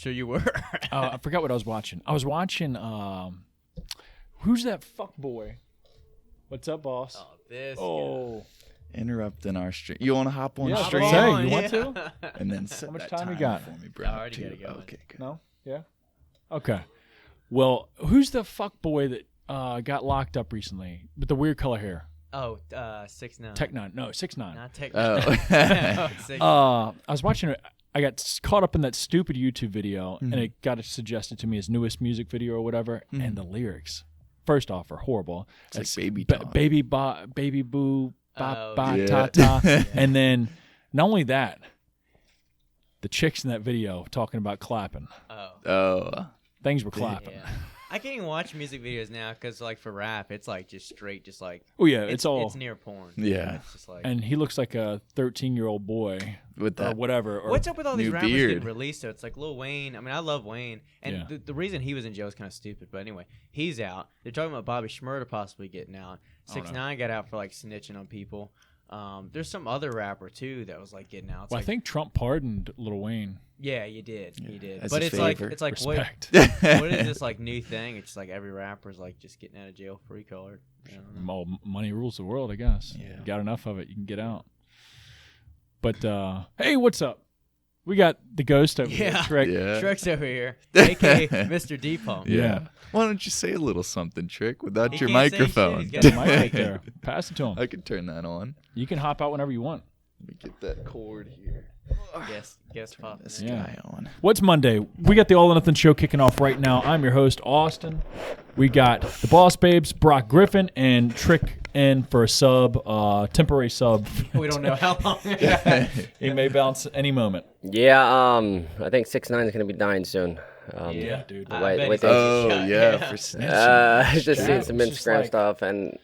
sure you were. I forgot what I was watching. I was watching. Who's that fuck boy? What's up, boss? Oh, this. Oh, Interrupting our stream. You want to hop on yeah, stream? say, you want to? And then set How much that time you got? for me, bro. I already got it going. Okay, good. No. Yeah. Okay. Well, who's the fuck boy that got locked up recently with the weird color hair? Oh, 6ix9ine. Tech 9. No, 6ix9ine. Not Tech Oh. 9. I was watching it. I got caught up in that stupid YouTube video, Mm-hmm. and it got suggested to me as newest music video or whatever. And the lyrics, first off, are horrible. It's like baby talk. Baby boo, ba ba yeah. ta ta. And then, not only that, the chicks in that video talking about clapping. Oh. Things were clapping. Yeah. I can't even watch music videos now because, like, for rap, it's like just straight, just like. Oh yeah, it's all. It's near porn. Yeah. It's just like. And he looks like a 13-year-old boy With or that. whatever. Or, What's up with all these new rappers beard. getting released? So it's like Lil Wayne. I mean, I love Wayne, and Yeah. the reason he was in jail is kind of stupid. But anyway, he's out. They're talking about Bobby Shmurda possibly getting out. 6ix9ine got out for like snitching on people. There's some other rapper too that was like getting out. It's Well, like, I think Trump pardoned Lil Wayne. yeah, you did, you did. as But a it's favor. like what, Respect. what is this like new thing? It's just like every rapper's like just getting out of jail free card. I don't know. Well, money rules the world, I guess. Yeah. You got enough of it, you can get out. But hey, what's up? We got the ghost over here. Yeah. Trick. Yeah. Shrek's over here, aka Mr. D Pump. Yeah. Why don't you say a little something, Trick, without He your can't say shit. microphone? He's got Got the mic right there. Pass it to him. I can turn that on. You can hop out whenever you want. Let me get that cord here. Guess pop. This Yeah. guy on. What's Monday? We got the All or Nothing show kicking off right now. I'm your host, Austin. We got the Boss Babes, Brock Griffin, and Trick in for a sub, temporary sub. We don't know how long. He may bounce any moment. Yeah, I think 6ix9ine is gonna be dying soon. Yeah, dude. I Wait, bet wait, he's Oh, shot, yeah, yeah. for snitching. I just seen some It's just Instagram like- stuff, and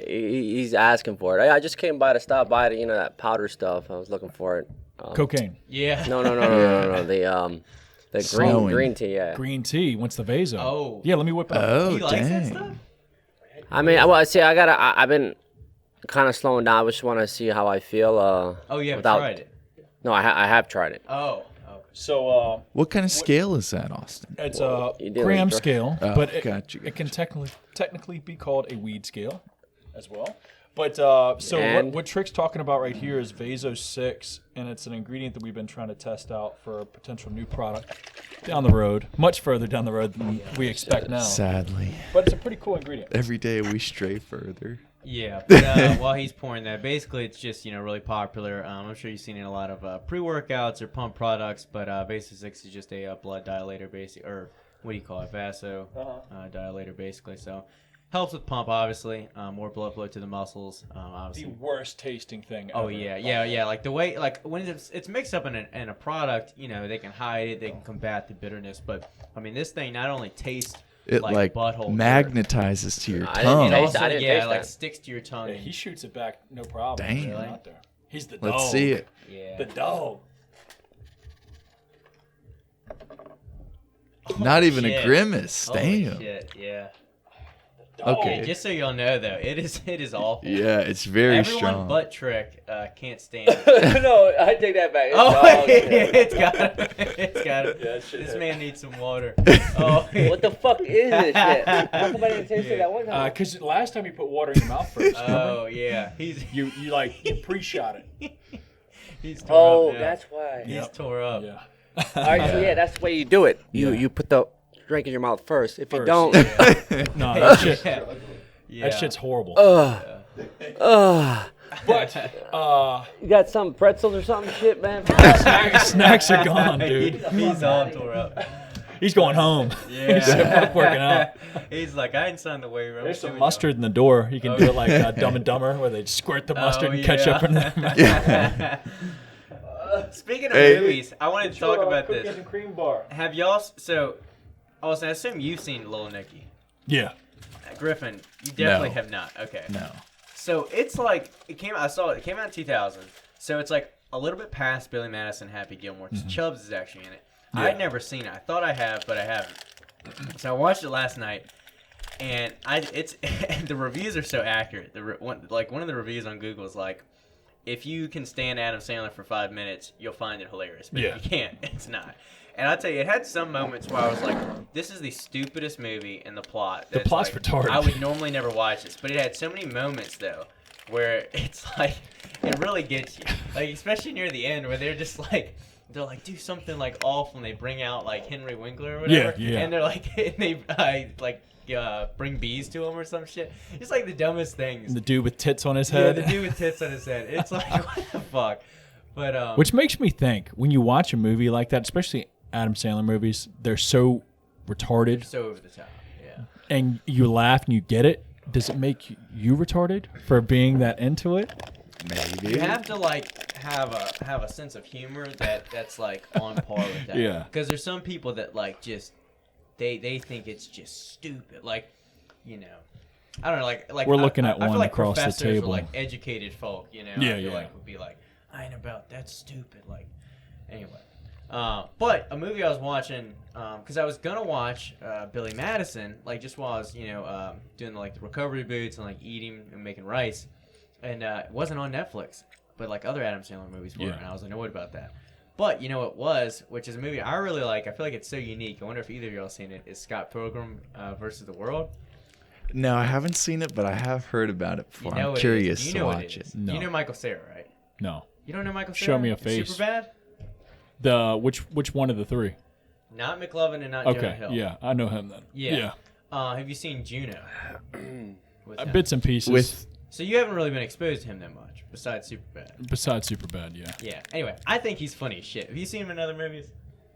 he's asking for it. I just came by to stop by to, that powder stuff. I was looking for it. Cocaine. Yeah. No. The Snowing. green tea. Yeah. Green tea. What's the vaso? Oh. Yeah, let me whip it up. Oh, He likes that dang. stuff? I mean, well, see, I've been kind of slowing down. I just want to see how I feel. Oh, you haven't without- tried it. No, I have tried it. Oh. So, What kind of scale is that, Austin? it's a you did gram like- scale, Oh, but it, gotcha, it can technically be called a weed scale as well. But so And- what Trick's talking about right here is Vaso 6, and it's an ingredient that we've been trying to test out for a potential new product down the road, much further down the road than we expect now. Sadly, But it's a pretty cool ingredient. every day we stray further. Yeah, but while he's pouring that, basically it's just really popular. I'm sure you've seen it in a lot of pre-workouts or pump products, but Vaso 6 is just a blood dilator, basically, or what do you call it, vaso dilator, basically. So helps with pump, obviously, more blood flow to the muscles, The obviously. worst tasting thing Oh ever. yeah. Like the way, like when it's mixed up in a product, they can hide it, they can combat the bitterness. But I mean, this thing not only tastes It like like butthole magnetizes to your I didn't tongue. it taste also I didn't yeah, taste like that. sticks to your tongue. Yeah, he shoots it back, no problem. Dang. Really? Out there. He's the dog. Let's see it. Yeah. The dog. Not even shit. a grimace. Holy Damn. shit, yeah. Okay. Just so y'all know, though, it is awful. Yeah, it's very Everyone strong. but Trick can't stand it. No, I take that back. It's got it. This man needs some water. Oh, What the fuck is this shit? How come I didn't taste it that one time? Because last time you put water in your mouth first, oh yeah. He's you pre-shot it. he's tore up now. That's why. He's tore up. Yeah. All right, so yeah, that's the way you do it. Yeah. You put the drink in your mouth first. If you First. don't, No, that shit. Yeah. That shit's horrible. but you got some pretzels or something shit, man. Snacks are gone, dude. He's all tore up. He's going home. Yeah. He's up working out. He's like, I ain't signed the waiver. There's some mustard in the door. You can do it like Dumb and Dumber, where they squirt the mustard and ketchup in there. Speaking of Hey. movies, I wanted to talk about Cookies this. and cream bar. Have y'all? So, Austin, I assume you've seen Lil Nicky. Yeah. Griffin, you definitely No. have not. Okay. No. So it's like I saw it. It came out in 2000. So it's like a little bit past Billy Madison, Happy Gilmore. Chubbs is actually in it. Yeah. I'd never seen it. I thought I have, but I haven't. So I watched it last night, and the reviews are so accurate. One of the reviews on Google is like, if you can stand Adam Sandler for 5 minutes, you'll find it hilarious. But Yeah. if you can't, it's not. And I'll tell you, it had some moments where I was like, this is the stupidest movie in the plot. The plot's like, retarded. I would normally never watch this, but it had so many moments, though, where it's like, it really gets you. Like, especially near the end, where they're just like, they're like, do something like awful, and they bring out like Henry Winkler or whatever. Yeah. And they're like, and they bring bees to him or some shit. It's like the dumbest things. The dude with tits on his Yeah, head. the dude with tits on his head. It's like, what the fuck? But Which makes me think, when you watch a movie like that, especially Adam Sandler movies, they're so retarded, so over the top. Yeah. and you laugh and you get it. Does it make you retarded for being that into it? Maybe. You have to like have a sense of humor that's like on par with that. Yeah. Because there's some people that like just they think it's just stupid. Like, you know, I don't know. Like We're looking at I feel one like across the professors table. Are like educated folk. You know. Yeah, I feel yeah. like would be like, I ain't about that's stupid. Like, anyway. But a movie I was watching, because I was gonna watch Billy Madison, like just while I was, doing like the recovery boots and like eating and making rice, and it wasn't on Netflix, but like other Adam Sandler movies were, Yeah. and I was annoyed about that. But you know what was, which is a movie I really like. I feel like it's so unique. I wonder if either of y'all seen it. Is Scott Pilgrim versus the World? No, I haven't seen it, but I have heard about it before. You know I'm what curious it is. You to know what watch it. is. No. You know Michael Cera, right? No. You don't know Michael Cera? Show me a face. Super bad. The which one of the three? Not McLovin and not Jonah Okay, Hill. yeah, I know him then. Yeah. Have you seen Juno? With him? Bits and pieces. With So you haven't really been exposed to him that much, besides Superbad. Besides Superbad, yeah. Yeah. Anyway, I think he's funny as shit. Have you seen him in other movies?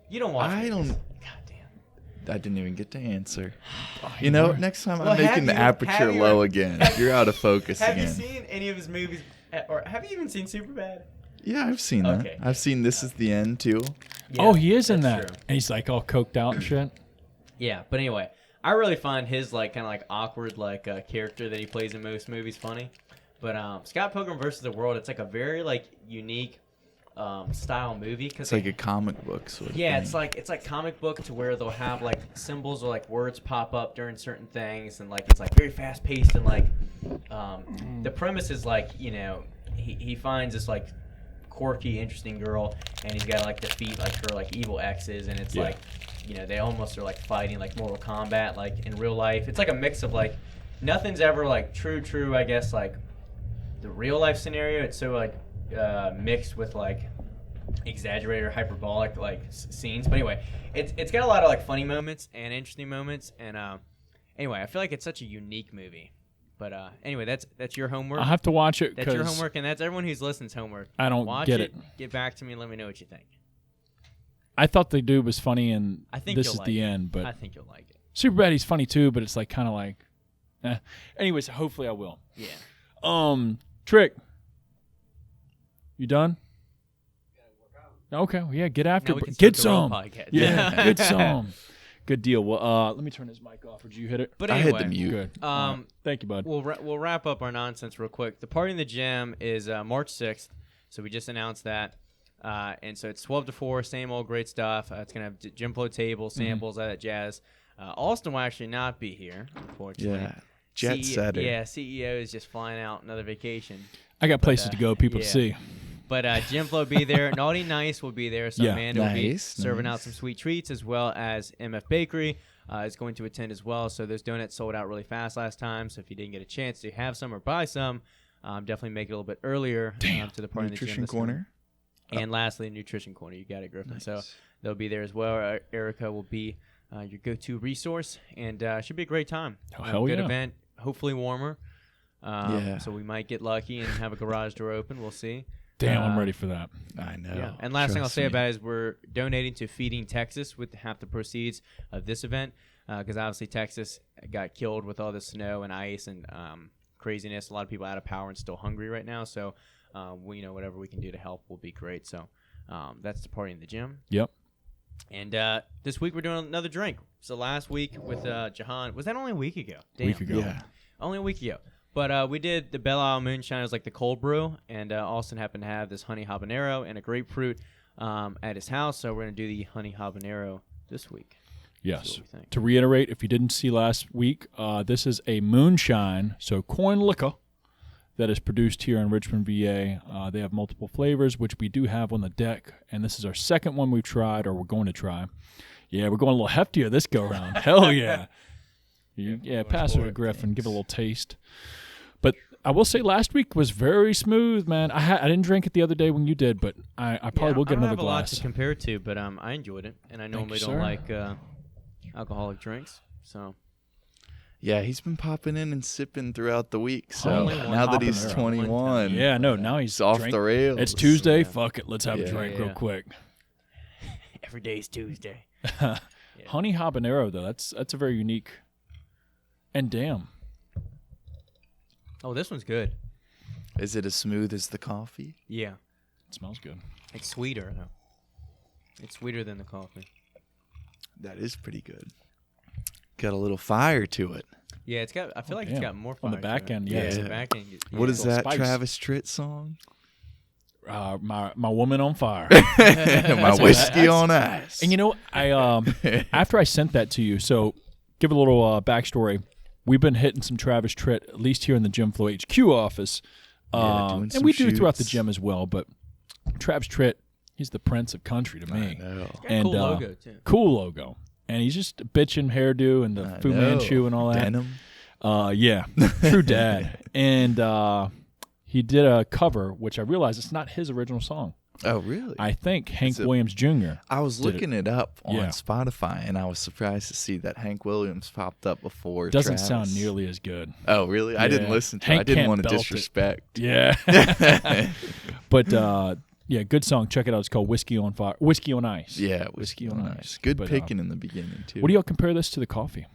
You don't watch. I movies. don't- God damn. I didn't even get to answer. You know, next time Well, I'm have making the you- aperture have you- low again. You're out of focus Have again. you seen any of his movies, or have you even seen Superbad? Yeah, I've seen that. Okay. I've seen This Is the End too. Oh, he is in that's that. true. And he's like all coked out and shit. Yeah, but anyway, I really find his like kind of like awkward like character that he plays in most movies funny. But Scott Pilgrim versus the World, it's like a very like unique style movie because It's like a comic book sort of yeah, thing. it's like comic book to where they'll have like symbols or like words pop up during certain things, and like it's like very fast paced, and like the premise is like, you know, he finds this like quirky, interesting girl, and he's got to like defeat like her like evil exes, and it's Yeah. like, you know, they almost are like fighting like Mortal Kombat like in real life. It's like a mix of like nothing's ever like true I guess like the real life scenario. It's so like mixed with like exaggerated or hyperbolic like scenes. But anyway, it's got a lot of like funny moments and interesting moments, and anyway, I feel like it's such a unique movie. But anyway, that's your homework. I'll have to watch it That's your because homework, and that's everyone who's listening's homework. I don't Watch get it. Get back to me and let me know what you think. I thought the dude was funny and I think this you'll is like the it. end, but I think you'll like it. Superbad he's funny too, but it's like kind of like anyways, hopefully I will. Yeah. Trick. You done? Okay, well, yeah, get after Now we it. can Get start the real some. podcast. Yeah, get some. Good deal. Well, let me turn this mic off. Or did you hit it? But I anyway, hit the mute. Good. Thank you, bud. We'll wrap up our nonsense real quick. The party in the gym is March 6th, so we just announced that. And so it's 12 to 4, same old great stuff. It's going to have GYMFLO tables, samples, all that jazz. Austin will actually not be here, unfortunately. Yeah. Jet setter. Yeah, CEO is just flying out another vacation. I got places to go, people to yeah. see. But GYMFLO will be there. Naughty Nice will be there. So Yeah. Amanda will be Nice, serving out nice. some sweet treats, as well as MF Bakery is going to attend as well. So those donuts sold out really fast last time. So if you didn't get a chance to have some or buy some, definitely make it a little bit earlier to the party in the gym Nutrition this corner. time. And lastly, Nutrition Corner. You got it, Griffin. Nice. So they'll be there as well. Erica will be your go-to resource, and should be a great time. Oh, hell Good yeah. event. Hopefully warmer. Yeah. So we might get lucky and have a garage door open. We'll see. Damn, I'm ready for that. I know. Yeah. And last thing I'll Trust say me. about it is we're donating to Feeding Texas with half the proceeds of this event, because obviously Texas got killed with all the snow and ice and craziness. A lot of people out of power and still hungry right now. So we whatever we can do to help will be great. So that's the party in the gym. Yep. And this week we're doing another drink. So last week with Jahan, was that only a week ago? Damn. Week ago. Yeah. Only a week ago. But we did the Belle Moonshine. It was like the cold brew. And Austin happened to have this honey habanero and a grapefruit at his house. So we're going to do the honey habanero this week. Yes. See what we think. To reiterate, if you didn't see last week, this is a moonshine, so corn liquor, that is produced here in Richmond, VA. They have multiple flavors, which we do have on the deck, and this is our second one we've tried, or we're going to try. Yeah, we're going a little heftier this go-round. Hell yeah. Pass her to Griffin, give it a little taste. But I will say last week was very smooth, man. I didn't drink it the other day when you did, but I probably will get another glass. I don't have a lot to compare it to, but I enjoyed it, and I normally don't like alcoholic drinks, so... Yeah, he's been popping in and sipping throughout the week. So Only now that he's Habanero. 21, Yeah, no, now he's off drink. the rails. It's Tuesday. Fuck it. Let's have a drink real Yeah. quick. Every day's Tuesday. Honey habanero, though, that's a very unique. And damn. Oh, this one's good. Is it as smooth as the coffee? Yeah. It smells good. It's sweeter, though. It's sweeter than the coffee. That is pretty good. Got a little fire to it. Yeah, it's got. I feel like it's damn. got more On fire the back to it. end, Yeah, yeah. the back end. What is Little that spice. Travis Tritt song? My woman on fire. My whiskey on ice. And you know, I after I sent that to you, so give a little backstory. We've been hitting some Travis Tritt, at least here in the GYMFLO HQ office, doing and some we do throughout the shoots. gym as well. But Travis Tritt, he's the prince of country to me. I know. Got a And cool logo too. cool logo, and he's just a bitchin' hairdo and the I Fu know. Manchu and all that. Denim. Yeah, true dad. And he did a cover, which I realized it's not his original song. Oh, really? I think Hank it- Williams Jr. I was did it. looking it up on Yeah. Spotify, and I was surprised to see that Hank Williams popped up before. Doesn't Travis. sound nearly as good. Oh, really? I didn't Yeah. listen to it. Hank I didn't can't want to belt it. disrespect. Yeah. But yeah, good song. Check it out. It's called Whiskey on Fire. Whiskey on Ice. Yeah, whiskey on ice. Good But, picking in the beginning too. What do y'all compare this to the coffee?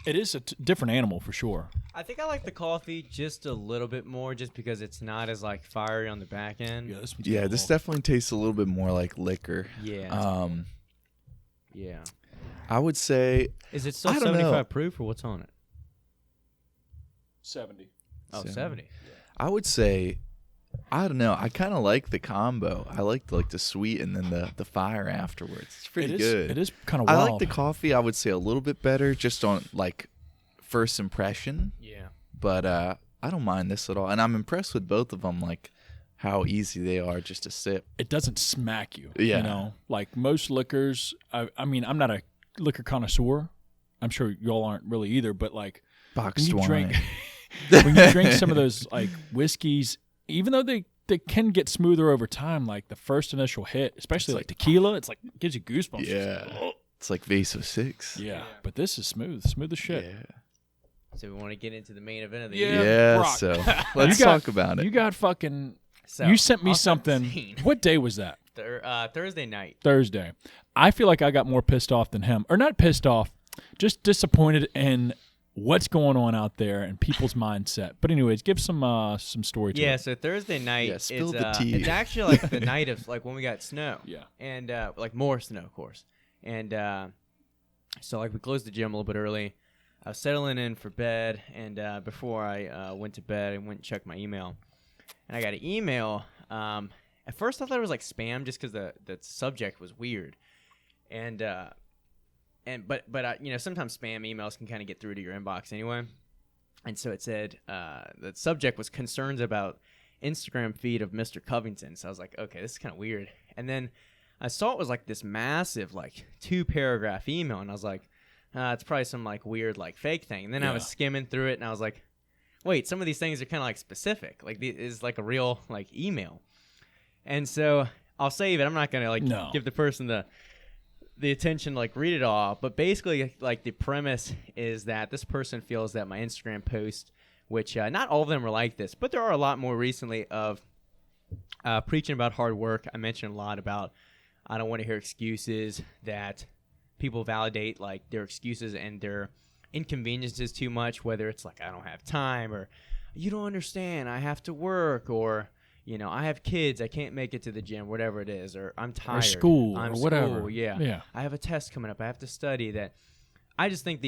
It is a different animal for sure. I think I like the coffee just a little bit more, just because it's not as like fiery on the back end. This one's Yeah, got a this little- definitely tastes a little bit more like liquor. Yeah. Yeah. I would say Is it still I don't know. 75 proof or what's on it? 70. Oh, 70. 70. I would say I don't know. I kind of like the combo. I like the sweet and then the fire afterwards. It's pretty good. It is kind of I wild. like the coffee. I would say a little bit better just on like first impression, Yeah. but I don't mind this at all. And I'm impressed with both of them, like how easy they are just to sip. It doesn't smack you. Yeah. You know, like most liquors. I mean, I'm not a liquor connoisseur. I'm sure y'all aren't really either. But like when Boxed you wine. drink, when you drink some of those like whiskeys, even though they can get smoother over time, like the first initial hit, especially like tequila, it's like gives you goosebumps. Yeah. It's like Vase of 6. Yeah. But this is smooth as shit. Yeah. So we want to get into the main event of the Yeah. year. Yeah, Brock. so let's You got- talk about it. You got fucking. So, You sent me I'll set the something. scene. What day was that? Thursday night. Thursday. I feel like I got more pissed off than him, or not pissed off, just disappointed in what's going on out there and people's mindset. But anyways, give some story to Yeah, it. so Thursday night, Yeah, it's, spill the tea. it's actually like the night of like when we got snow. Yeah. And like more snow, of course. And so like we closed the gym a little bit early. I was settling in for bed, and before I went to bed, I went and checked my email, and I got an email. At first, I thought it was like spam, just because the subject was weird, but you know, sometimes spam emails can kind of get through to your inbox anyway. And so it said the subject was concerns about Instagram feed of Mr. Covington. So I was like, okay, this is kind of weird. And then I saw it was like this massive, like 2-paragraph email, and I was like, it's probably some like weird, like fake thing. And then I was skimming through it, and I was like, wait, some of these things are kind of like specific. Like is like a real like email. And so I'll save it. I'm not gonna like give the person the attention, like read it all. But basically, like the premise is that this person feels that my Instagram post, which not all of them are like this, but there are a lot more recently of preaching about hard work. I mentioned a lot about I don't want to hear excuses, that people validate like their excuses and their inconveniences too much, whether it's like I don't have time, or you don't understand, I have to work, or you know, I have kids, I can't make it to the gym, whatever it is, or I'm tired, Or school, I'm or whatever. school, yeah, I have a test coming up, I have to study. That I just think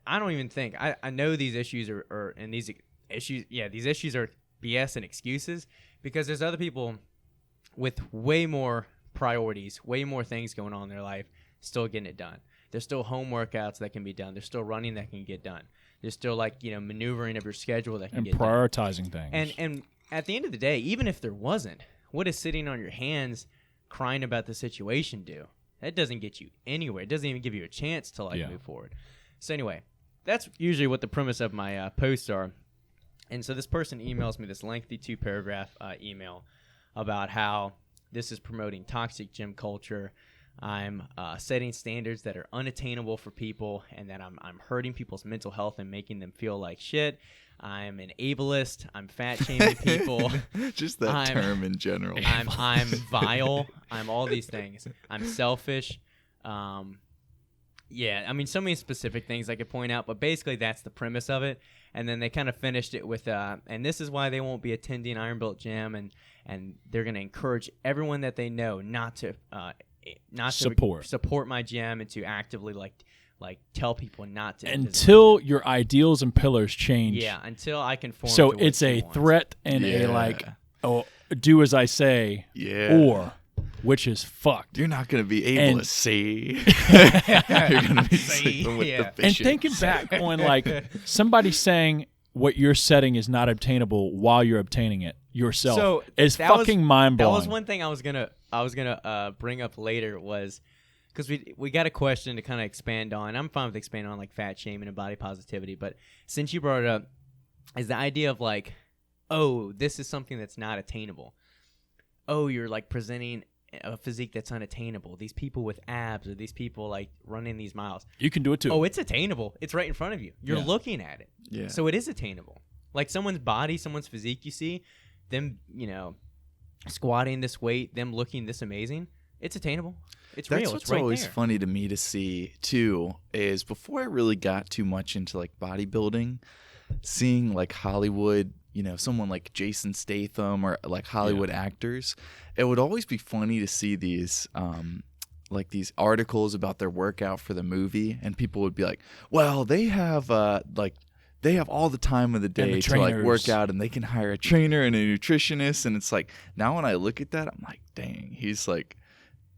I don't even think I know these issues are and these issues are BS and excuses, because there's other people with way more priorities, way more things going on in their life, still getting it done. There's still home workouts that can be done. There's still running that can get done. There's still like, maneuvering of your schedule that can And get done. prioritizing things. And at the end of the day, even if there wasn't, what does sitting on your hands crying about the situation do? That doesn't get you anywhere. It doesn't even give you a chance to move forward. So anyway, that's usually what the premise of my posts are. And so this person emails me this lengthy 2-paragraph email about how this is promoting toxic gym culture. I'm setting standards that are unattainable for people, and that I'm hurting people's mental health and making them feel like shit. I'm an ableist. I'm fat shaming people. Just that term in general. I'm vile. I'm all these things. I'm selfish. Yeah, I mean, so many specific things I could point out, but basically that's the premise of it. And then they kind of finished it with, and this is why they won't be attending Iron Built Gym, and they're going to encourage everyone that they know not to support my gym, and to actively like tell people not to until your ideals and pillars change. Yeah, until I conform. So to what it's a want. threat and do as I say, or which is fucked. You're not going to be able to see. You're going to be sleeping with the And vision. thinking back on like somebody saying what you're setting is not obtainable while you're obtaining it yourself is fucking mind blowing. That was one thing I was gonna bring up later, was because we got a question to kind of expand on. I'm fine with expanding on like fat shaming and body positivity, but since you brought it up, is the idea of like, oh, this is something that's not attainable. Oh, you're like presenting a physique that's unattainable. These people with abs, or these people like running these miles. You can do it too. Oh, it's attainable. It's right in front of you. You're looking at it. Yeah. So it is attainable. Like someone's body, someone's physique, you see them, squatting this weight, them looking this amazing. It's attainable. It's real. That's It's right always there. funny to me to see too, is before I really got too much into like bodybuilding, seeing like Hollywood, someone like Jason Statham or like Hollywood actors, it would always be funny to see these like these articles about their workout for the movie, and people would be like, well, they have all the time of the day to like work out, and they can hire a trainer and a nutritionist. And it's like, now when I look at that, I'm like, dang, he's like,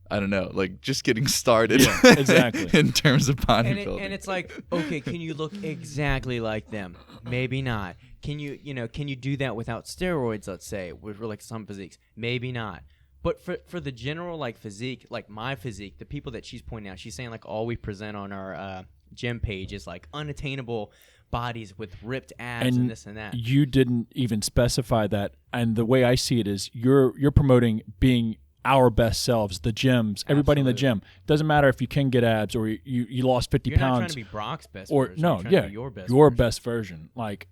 I don't know, like just getting started. Yeah, exactly. In terms of bodybuilding. And it's like, okay, can you look exactly like them? Maybe not. Can you do that without steroids, let's say, with like some physiques? Maybe not. But for the general like physique, like my physique, the people that she's pointing out, she's saying like all we present on our gym page is like unattainable bodies with ripped abs and this and that. You didn't even specify that. And the way I see it is you're promoting being our best selves, the gyms, everybody in the gym. Doesn't matter if you can get abs or you lost 50 You're pounds. not trying to be Brock's best or version. no, You're trying to be your best best version. Like,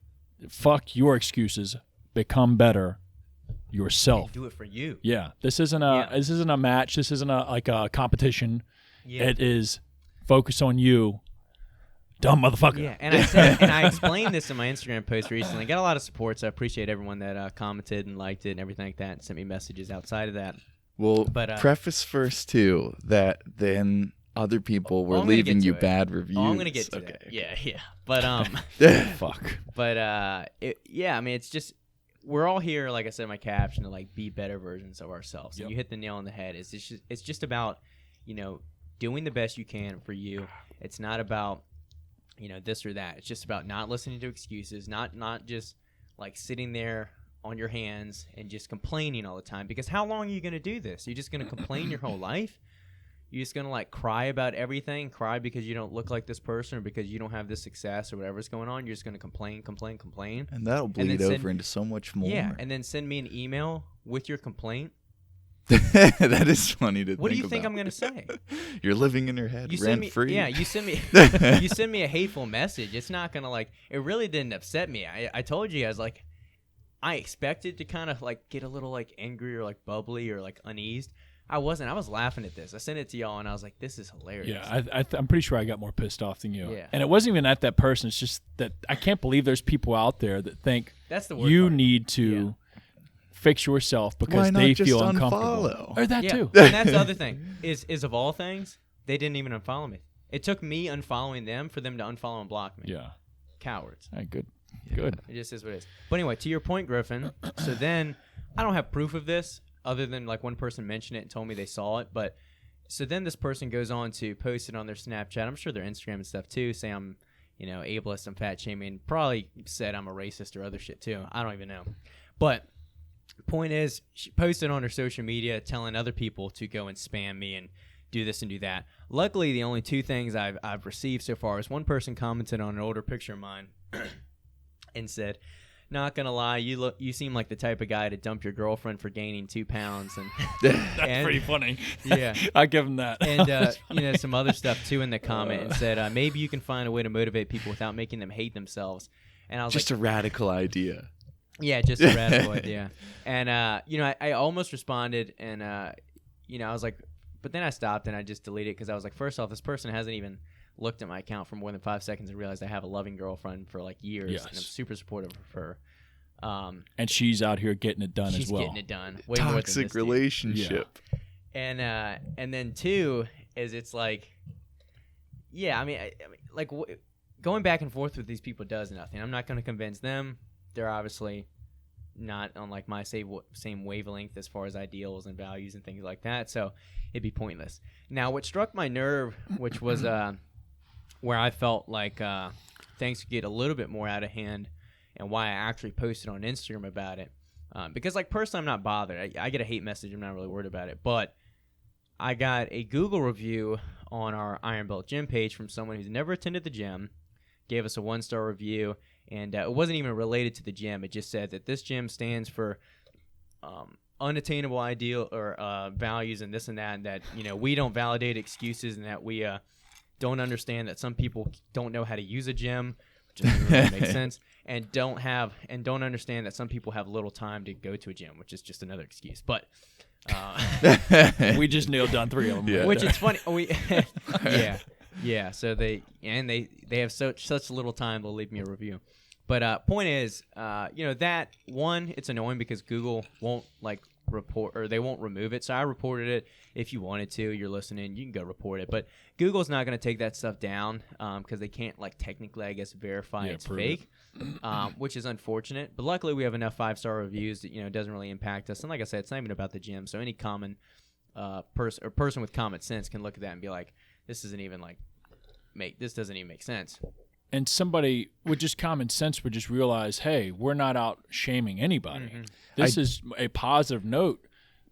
fuck your excuses. Become better yourself. And do it for you. Yeah, this isn't a match. This isn't a competition. Yeah. It is focus on you, dumb motherfucker. Yeah, and I said, and I explained this in my Instagram post recently. Got a lot of support, so I appreciate everyone that commented and liked it and everything like that, and sent me messages outside of that. Well, But, preface first too that then other people were leaving you bad reviews. Oh, I'm gonna get to that. Yeah. But Fuck. But I mean, it's just we're all here, like I said in my caption, to like be better versions of ourselves. And you hit the nail on the head. It's just about doing the best you can for you. It's not about this or that. It's just about not listening to excuses, not just like sitting there on your hands and just complaining all the time. Because how long are you going to do this? You're just going to complain your whole life? You're just going to like cry about everything, cry because you don't look like this person or because you don't have this success or whatever's going on. You're just going to complain. And that'll bleed over into so much more. Yeah, and then send me an email with your complaint. That is funny to think about. What do you think I'm going to say? You're living in your head rent free. Yeah, you send me a hateful message. It's not going to it really didn't upset me. I told you, I was like, I expected to kind of like get a little like angry or like bubbly or like uneased. I wasn't. I was laughing at this. I sent it to y'all and I was like, this is hilarious. Yeah, I'm pretty sure I got more pissed off than you. Yeah. And it wasn't even at that person. It's just that I can't believe there's people out there that think that's the word you part. need to fix yourself because Why not they just feel unfollow? uncomfortable. Or that too. And that's the other thing is of all things, they didn't even unfollow me. It took me unfollowing them for them to unfollow and block me. Yeah. Cowards. All right, good. Good. It just is what it is. But anyway, to your point, Griffin, so then I don't have proof of this other than like one person mentioned it and told me they saw it. But So then this person goes on to post it on their Snapchat. I'm sure their Instagram and stuff too. Say I'm, ableist, I'm fat shaming. Probably said I'm a racist or other shit too. I don't even know. But point is, she posted on her social media telling other people to go and spam me and do this and do that. Luckily, the only 2 things I've received so far is one person commented on an older picture of mine and said, "Not gonna lie, you seem like the type of guy to dump your girlfriend for gaining 2 pounds." And That's pretty funny. Yeah, I give him that. And some other stuff too in the comment, and said maybe you can find a way to motivate people without making them hate themselves. And I was just like, a radical idea. Yeah, just a radical idea. And I almost responded, and I was like, but then I stopped and I just deleted it because I was like, first off, this person hasn't even looked at my account for more than 5 seconds and realized I have a loving girlfriend for like years, Yes. and I'm super supportive of her. And she's out here getting it done as well. She's getting it done. Way more than this Toxic dude. relationship. And then 2 is it's like, yeah, I mean, going back and forth with these people does nothing. I'm not going to convince them. They're obviously not on like my same wavelength as far as ideals and values and things like that, so it'd be pointless. Now, what struck my nerve, which was where I felt like things could get a little bit more out of hand, and why I actually posted on Instagram about it, because like personally I'm not bothered. I get a hate message, I'm not really worried about it, but I got a Google review on our Iron Belt gym page from someone who's never attended the gym, gave us a 1-star review. And it wasn't even related to the gym. It just said that this gym stands for unattainable ideal or values and this and that, and that we don't validate excuses, and that we don't understand that some people don't know how to use a gym, which doesn't really make sense, and don't understand that some people have little time to go to a gym, which is just another excuse. But we just nailed down 3 of them. Yeah. Which is funny. Yeah. So they have such little time, they'll leave me a review. But point is, that one, it's annoying because Google won't report, or they won't remove it. So I reported it. If you wanted to, you're listening, you can go report it. But Google's not going to take that stuff down because they can't technically, I guess, verify it's fake, which is unfortunate. But luckily, we have enough 5-star reviews that it doesn't really impact us. And like I said, it's not even about the gym. So any common person with common sense can look at that and be like, this doesn't even make sense. And somebody with just common sense would just realize, hey, we're not out shaming anybody. Mm-hmm. This is a positive note,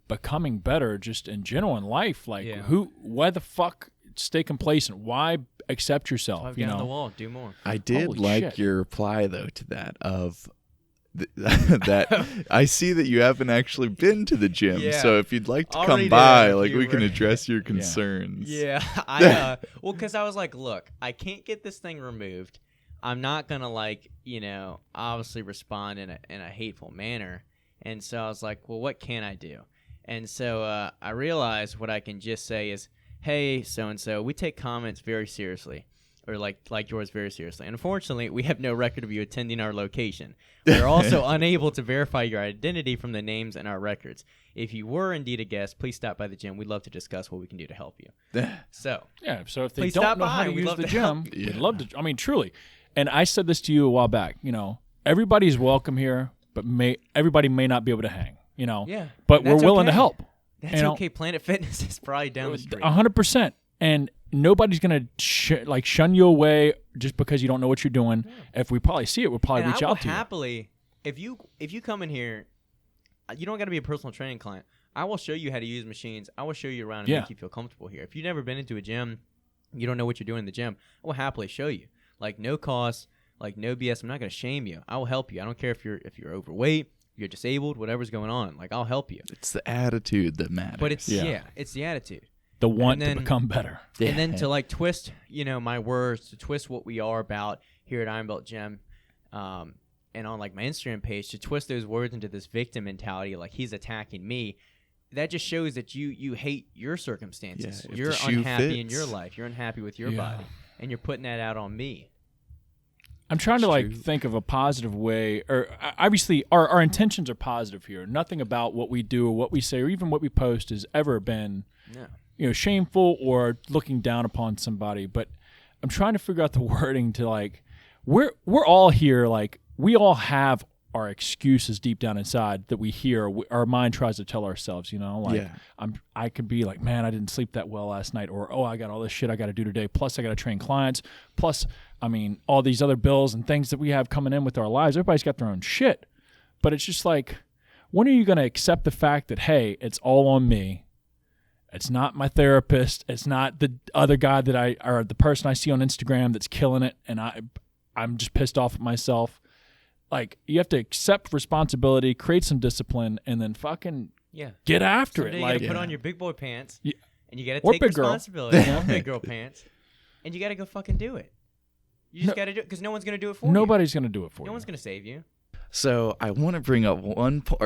becoming better just in general in life. Why the fuck stay complacent? Why accept yourself? I've got on the wall, do more. I did Holy like shit. your reply though to that of that I see that you haven't actually been to the gym, Yeah. so if you'd like to Already come by, there, we can right. address your concerns. Yeah, because I was like, look, I can't get this thing removed. I'm not gonna obviously respond in a hateful manner, and so I was like, well, what can I do? And so I realized what I can just say is, hey, so and so, we take comments very seriously, or like yours very seriously. And unfortunately, we have no record of you attending our location. We're also unable to verify your identity from the names in our records. If you were indeed a guest, please stop by the gym. We'd love to discuss what we can do to help you. So So if they please don't stop know how by. to We'd use love the to gym, help we'd love to. I mean, truly. And I said this to you a while back. Everybody's welcome here, but everybody may not be able to hang. Yeah, But and we're that's willing to okay. help. That's okay. Planet Fitness is probably down the street. 100%. And nobody's gonna shun you away just because you don't know what you're doing. If we probably see it, we'll probably And reach I will out to you. happily, if you come in here, you don't got to be a personal training client. I will show you how to use machines. I will show you around and make you feel comfortable here. If you've never been into a gym, you don't know what you're doing in the gym, I will happily show you. No cost, no BS. I'm not going to shame you. I will help you. I don't care if you're overweight, you're disabled, whatever's going on. I'll help you. It's the attitude that matters. But it's it's the attitude. The want then- to become better. And then to twist, my words, to twist what we are about here at Iron Belt Gym, and on my Instagram page, to twist those words into this victim mentality, he's attacking me. That just shows that you hate your circumstances. Yeah, if you're the shoe unhappy in fits. your life. You're unhappy with your body, and you're putting that out on me. I'm trying to think of a positive way, or obviously our intentions are positive here. Nothing about what we do or what we say or even what we post has ever been shameful or looking down upon somebody. But I'm trying to figure out the wording to we're all here, we all have our excuses deep down inside that we hear. Our mind tries to tell ourselves, like I could be like, man, I didn't sleep that well last night, or I got all this shit I got to do today. Plus, I got to train clients. Plus, I mean, all these other bills and things that we have coming in with our lives. Everybody's got their own shit, but it's just like, when are you going to accept the fact that, hey, it's all on me? It's not my therapist. It's not the other guy or the person I see on Instagram that's killing it, and I'm just pissed off at myself. Like, you have to accept responsibility, create some discipline, and then fucking get after it. You Like, got to put on your big boy pants, and you got to Or take big girl. responsibility. Or big girl pants, and you got to go fucking do it. You just got to do it because no one's going to do it for you. Nobody's going to do it for you. No one's going to save you. So I want to bring up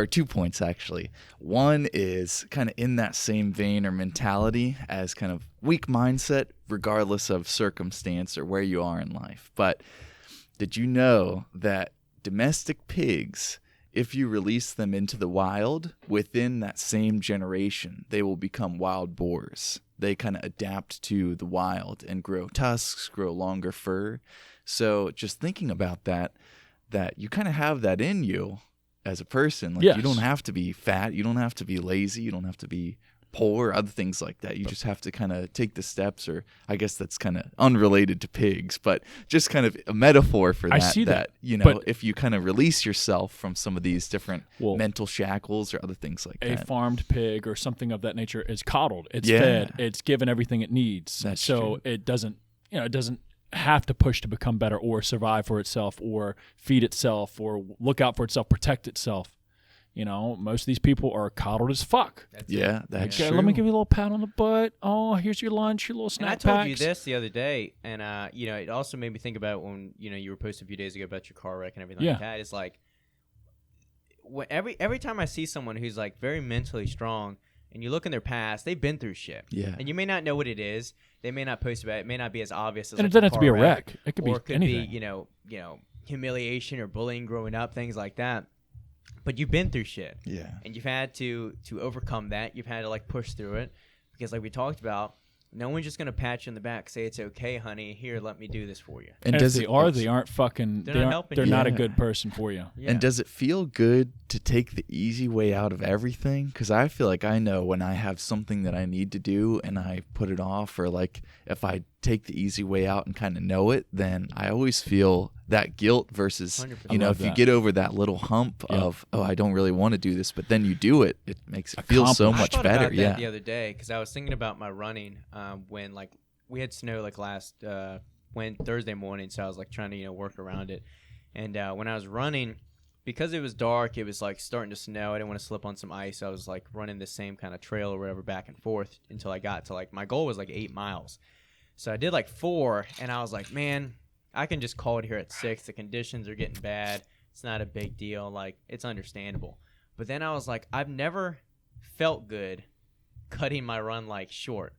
2 points, actually. One is kind of in that same vein or mentality as kind of weak mindset, regardless of circumstance or where you are in life. But did you know that domestic pigs, if you release them into the wild, within that same generation, they will become wild boars? They kind of adapt to the wild and grow tusks, grow longer fur. So just thinking about that you kind of have that in you as a person. Like, yes. You don't have to be fat. You don't have to be lazy. You don't have to be poor, other things like that. You just have to kind of take the steps, or I guess that's kind of unrelated to pigs, but just kind of a metaphor for that. I see that. But if you kind of release yourself from some of these different mental shackles or other things like that. A farmed pig or something of that nature is coddled. It's fed. It's given everything it needs. That's so true. It doesn't have to push to become better or survive for itself or feed itself or look out for itself, protect itself. Most of these people are coddled as fuck. That's Okay, true. let me give you a little pat on the butt. Oh, here's your lunch, your little snack And I told packs. you this the other day, and it also made me think about when you were posting a few days ago about your car wreck and everything like that. It's like, every time I see someone who's like very mentally strong, and you look in their past, they've been through shit. Yeah. And you may not know what it is. They may not post about it. It may not be as obvious as And like it doesn't a have to be a car wreck. It could be or it could anything. be, humiliation or bullying growing up, things like that. But you've been through shit. Yeah. And you've had to overcome that. You've had to like push through it. Because like we talked about, no one's just gonna pat you in the back, say it's okay, honey. Here, let me do this for you. And if does they it are, they aren't fucking. They're not helping They're you. not a Yeah. good person for you. Yeah. And does it feel good to take the easy way out of everything? Because I feel like I know when I have something that I need to do and I put it off, or like if I take the easy way out and kind of know it, then I always feel that guilt versus, 100%. if you get over that little hump of, I don't really want to do this, but then you do it, it makes it feel so Accomplished. much I thought better. about Yeah. that the other day because I was thinking about my running when like we had snow like last Thursday morning, so I was like trying to work around it. And when I was running, because it was dark, it was like starting to snow. I didn't want to slip on some ice. So I was like running the same kind of trail or whatever back and forth until I got to like my goal was like 8 miles. So I did like 4, and I was like, man, I can just call it here at 6. The conditions are getting bad. It's not a big deal. Like, it's understandable. But then I was like, I've never felt good cutting my run like short.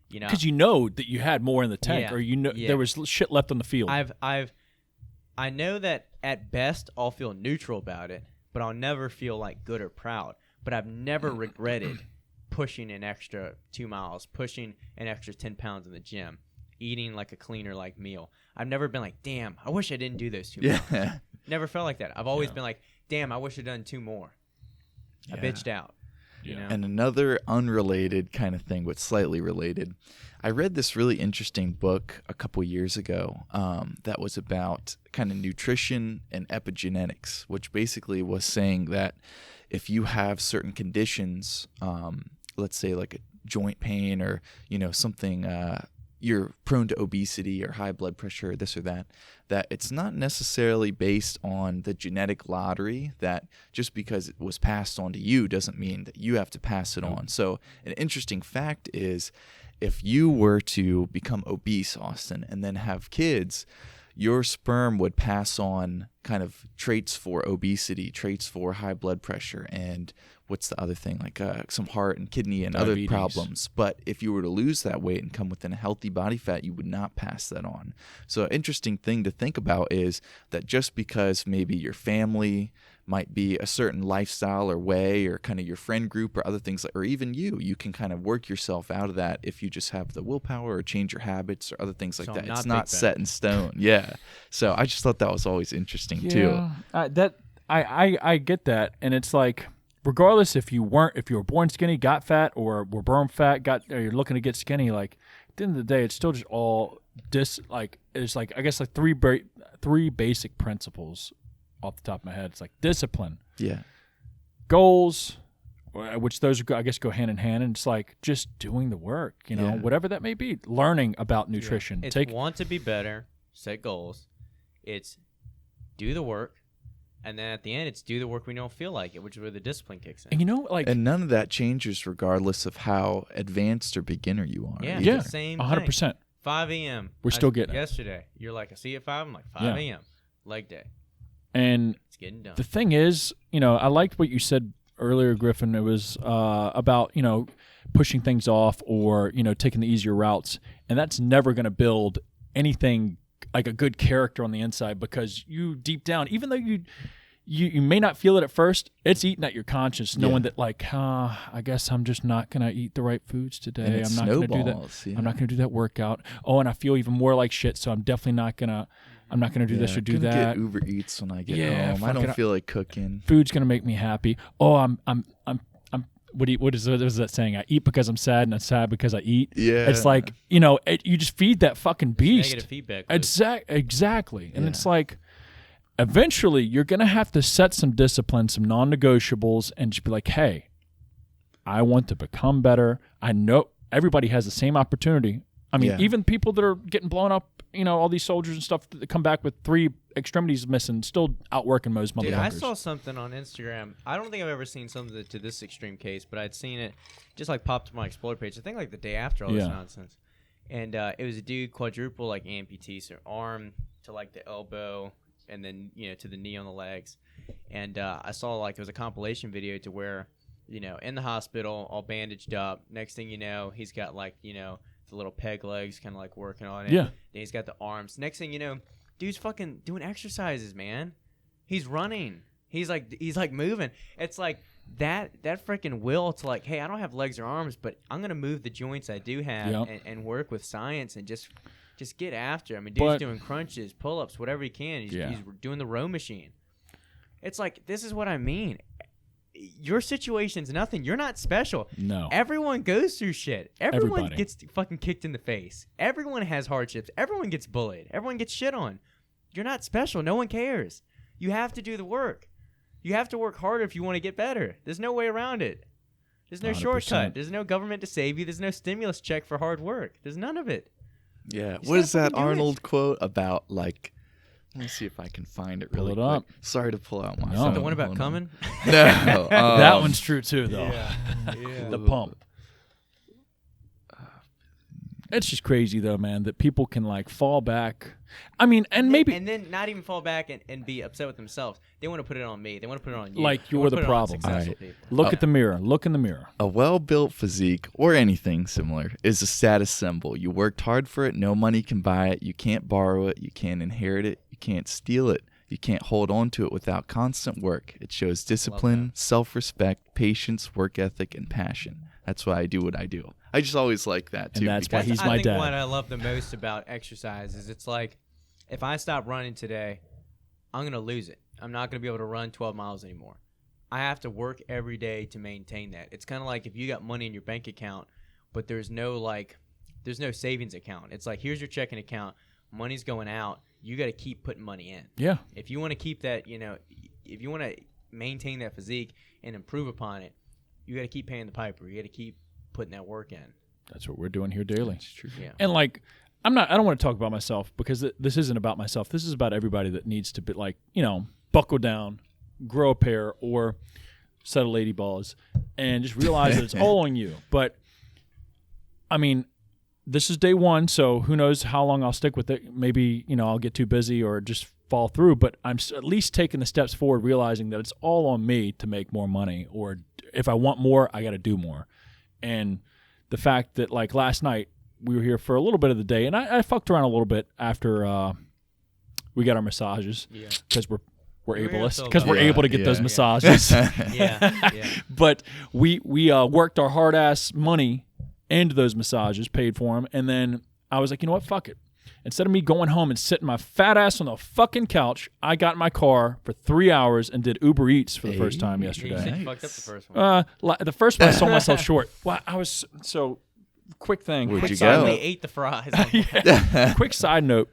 Because you know that you had more in the tank, Yeah. or there was shit left on the field. I know that at best I'll feel neutral about it, but I'll never feel like good or proud. But I've never regretted pushing an extra 2 miles, pushing an extra 10 pounds in the gym, eating like a cleaner like meal. I've never been like, damn, I wish I didn't do those 2 miles. Yeah. Never felt like that. I've always been like, damn, I wish I'd done 2 more. I bitched out. And another unrelated kind of thing, but slightly related. I read this really interesting book a couple years ago that was about kind of nutrition and epigenetics, which basically was saying that if you have certain conditions, let's say like a joint pain or, something, you're prone to obesity or high blood pressure or this or that it's not necessarily based on the genetic lottery, that just because it was passed on to you doesn't mean that you have to pass it on. So an interesting fact is if you were to become obese, Austin, and then have kids, your sperm would pass on kind of traits for obesity, traits for high blood pressure, and what's the other thing, like some heart and kidney and Diabetes. other problems. But if you were to lose that weight and come within a healthy body fat, you would not pass that on. So an interesting thing to think about is that just because maybe your family might be a certain lifestyle or way, or kind of your friend group or other things, or even you can kind of work yourself out of that if you just have the willpower or change your habits or other things like So that. It's not set in stone. Yeah. So I just thought that was always interesting too. that I get that, and it's like, regardless if you were born skinny, got fat, or were born fat, or you're looking to get skinny, like at the end of the day, it's still just all it's like I guess like three basic principles off the top of my head. It's like discipline, goals, which those are, I guess, go hand in hand, and it's like just doing the work, whatever that may be, learning about nutrition. It's want to be better, set goals. It's do the work. And then at the end, it's do the work we don't feel like it, which is where the discipline kicks in. And and none of that changes regardless of how advanced or beginner you are. Yeah, yeah, same 100%. 5 a.m. We're still getting it. Yesterday, you're like, I see you at 5. I'm like, 5 a.m. Leg day. And it's getting done. The thing is, I liked what you said earlier, Griffin. It was about, pushing things off or, taking the easier routes. And that's never going to build anything like a good character on the inside, because you deep down, even though you may not feel it at first, it's eating at your conscience, knowing that like, I guess I'm just not gonna eat the right foods today. I'm not gonna do that. I'm not gonna do that workout. Oh, and I feel even more like shit, so I'm definitely not gonna. I'm not gonna do this or do that. Get Uber Eats when I get home. I don't feel like cooking. Food's gonna make me happy. Oh, I'm. What is that saying? I eat because I'm sad, and I'm sad because I eat. Yeah, it's like you just feed that fucking beast. Negative feedback. Exactly, and it's like eventually you're gonna have to set some discipline, some non-negotiables, and just be like, hey, I want to become better. I know everybody has the same opportunity. I mean, even people that are getting blown up, all these soldiers and stuff that come back with 3 extremities missing, still outworking most motherfuckers. Dude, I saw something on Instagram. I don't think I've ever seen something to this extreme case, but I'd seen it just like popped to my Explore page. I think like the day after all this nonsense. And it was a dude quadruple like amputee, so arm to like the elbow and then, to the knee on the legs. And I saw like it was a compilation video to where, in the hospital, all bandaged up. Next thing you know, he's got like, the little peg legs kind of like working on it. Yeah. Then he's got the arms. Next thing you know, dude's fucking doing exercises, man. He's running. He's like moving. It's like that freaking will to like, hey, I don't have legs or arms, but I'm gonna move the joints I do have and work with science and just get after. I mean, dude's doing crunches, pull-ups, whatever he can. He's doing the row machine. It's like, this is what I mean. Your situation's nothing. You're not special. No. Everyone goes through shit. Everyone Everybody gets fucking kicked in the face. Everyone has hardships. Everyone gets bullied. Everyone gets shit on. You're not special. No one cares. You have to do the work. You have to work harder if you want to get better. There's no way around it. There's no 100%. shortcut. There's no government to save you. There's no stimulus check for hard work. There's none of it. Yeah. What is that Arnold quote about, like, let me see if I can find it really Pull it up. quick. Sorry to pull out my No. phone. The one about Hold coming? on. No. that one's true too, though. Yeah. The pump. It's just crazy, though, man, that people can like fall back. I mean, and maybe and then not even fall back and be upset with themselves. They want to put it on me. They want to put it on you. like They you're wanna the put it on problem. successful people. Look at the mirror. Look in the mirror. A well-built physique, or anything similar, is a status symbol. You worked hard for it. No money can buy it. You can't borrow it. You can't inherit it. You can't steal it. You can't hold on to it without constant work. It shows discipline, self-respect, patience, work ethic, and passion. That's why I do what I do. I just always like that, too. And that's why because he's I my think dad. what I love the most about exercise is it's like, if I stop running today, I'm going to lose it. I'm not going to be able to run 12 miles anymore. I have to work every day to maintain that. It's kind of like if you got money in your bank account, but there's no savings account. It's like, here's your checking account. Money's going out. You got to keep putting money in. Yeah. If you want to keep that, if you want to maintain that physique and improve upon it, you got to keep paying the piper. You got to keep putting that work in. That's what we're doing here daily. That's true. Yeah. And like, I don't want to talk about myself because this isn't about myself. This is about everybody that needs to be like, buckle down, grow a pair, or set a lady balls, and just realize that it's all on you. But I mean, this is day 1, so who knows how long I'll stick with it. Maybe, I'll get too busy or just fall through, but I'm at least taking the steps forward, realizing that it's all on me to make more money, or if I want more, I got to do more. And the fact that like last night we were here for a little bit of the day, and I fucked around a little bit after we got our massages because we're ableist, because we're able to get those massages. Yeah. But we worked our hard ass money into those massages, paid for them, and then I was like, you know what, fuck it. Instead of me going home and sitting my fat ass on the fucking couch, I got in my car for 3 hours and did Uber Eats for the first time You yesterday. said you fucked up the first one. The first one I sold myself short. Well, I was so quick thing. Where'd quick you side go? note. Finally ate the fries. Quick side note.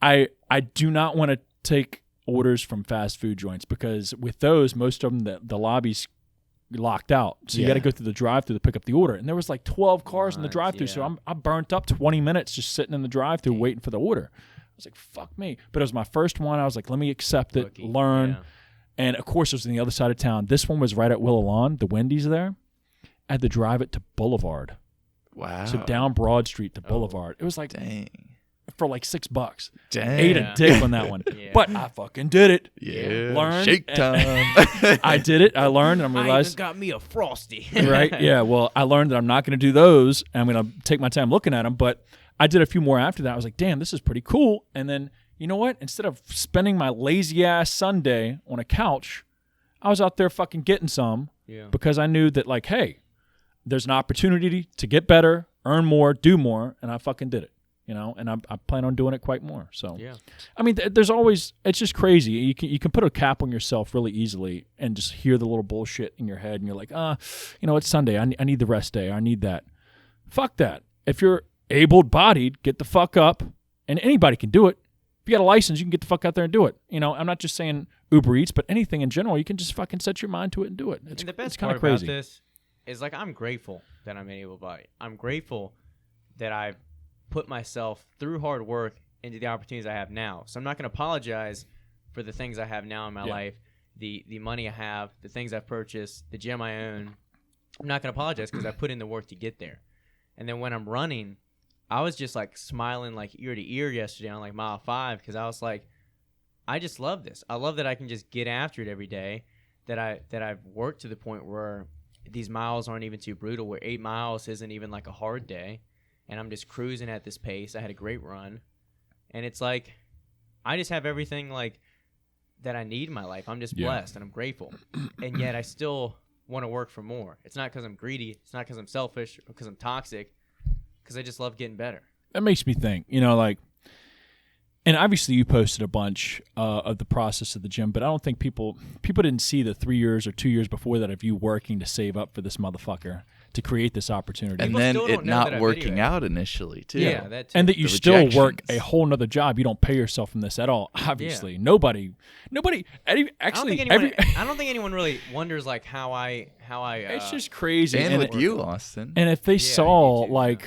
I do not want to take orders from fast food joints because with those, most of them, the lobby's locked out. So you got to go through the drive-thru to pick up the order. And there was like 12 cars in the drive-thru. Yeah. So I burnt up 20 minutes just sitting in the drive-thru waiting for the order. I was like, fuck me. But it was my first one. I was like, let me accept it, Rookie. learn. Yeah. And of course, it was on the other side of town. This one was right at Willow Lawn, the Wendy's there. I had to drive it to Boulevard. Wow. So down Broad Street to Boulevard. It was like Dang. for like $6. Dang. Ate a dick on that one. Yeah. But I fucking did it. Yeah. Learned Shake and- time. I did it. I learned and I I even realized, got me a Frosty. right? Yeah. Well, I learned that I'm not going to do those. And I'm going to take my time looking at them. But I did a few more after that. I was like, damn, this is pretty cool. And then, you know what? Instead of spending my lazy ass Sunday on a couch, I was out there fucking getting some Yeah. because I knew that, like, hey, there's an opportunity to get better, earn more, do more. And I fucking did it. You know, and I plan on doing it quite more. So, Yeah. I mean, there's always, it's just crazy. You can put a cap on yourself really easily and just hear the little bullshit in your head. And you're like, you know, it's Sunday. I need the rest day. I need that. Fuck that. If you're able-bodied, get the fuck up. And anybody can do it. If you got a license, you can get the fuck out there and do it. You know, I'm not just saying Uber Eats, but anything in general, you can just fucking set your mind to it and do it. It's, And the best it's kind part of crazy. about this is, like, I'm grateful that I'm able-bodied. I'm grateful that I've put myself through hard work into the opportunities I have now. So I'm not going to apologize for the things I have now in my life, the money I have, the things I've purchased, the gym I own. I'm not going to apologize because I put in the work to get there. And then when I'm running, I was just like smiling like ear to ear yesterday on like mile 5 because I was like, I just love this. I love that I can just get after it every day, that I've worked to the point where these miles aren't even too brutal, where 8 miles isn't even like a hard day. And I'm just cruising at this pace. I had a great run. And it's like, I just have everything like that I need in my life. I'm just blessed and I'm grateful. And yet I still want to work for more. It's not because I'm greedy. It's not because I'm selfish or because I'm toxic. Because I just love getting better. That makes me think, you know, like, and obviously you posted a bunch of the process of the gym, but I don't think people didn't see the 3 years or 2 years before that of you working to save up for this motherfucker to create this opportunity. And People then still it don't know that not I working videoed. out initially, too. Yeah, that too. And that you The still work rejections. a whole nother job. You don't pay yourself from this at all. Obviously, nobody. Actually, I don't think anyone really wonders like how I. it's just crazy. And with it- you, Austin. And if they you saw too, like